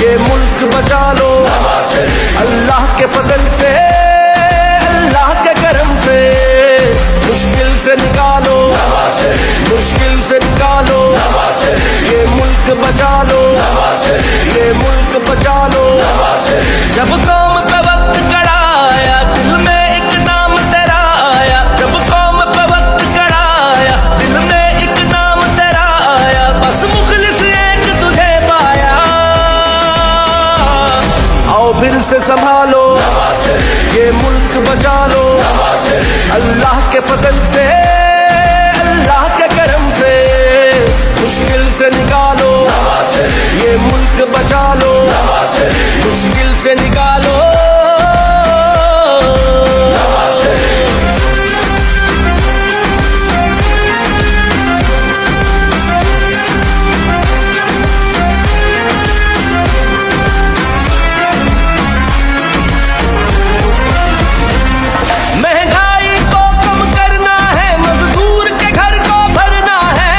ये मुल्क बचा लो अल्लाह के फजल से, अल्लाह के करम से। मुश्किल से निकालो, मुश्किल से निकालो, ये मुल्क बचा लो, ये मुल्क बचा लो। जब कौम पे वक्त कड़ा आया, दिल में एक नाम तेरा आया। जब कौम पे वक्त कड़ा आया, दिल में एक नाम तेरा आया। बस मुखलिस एक तुझे पाया। आओ फिर से संभालो, ये मुल्क बचा लो अल्लाह के फजल से, अल्लाह के करम से। मुश्किल से निकालो, ये मुल्क बचा लो, मुश्किल से निकालो। महंगाई को कम करना है, मजदूर के घर को भरना है।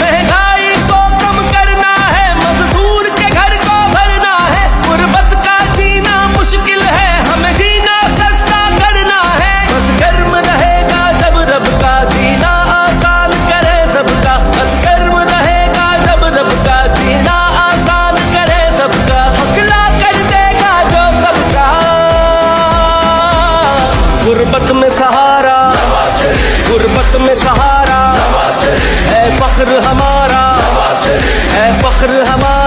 महंगाई को कम करना है, मजदूर के घर को भरना है। गुर्बत का जीना मुश्किल है, हमें जीना सस्ता करना है। बस गर्म रहेगा जब रब का जीना आसान करे सबका। बस गर्म रहेगा जब रब का जीना आसान करे सबका। हौसला कर देगा जो सबका। गुर्बत में सहारा, गुर्बत में सहारा है फख्र हमारा, है फख्र हमारा।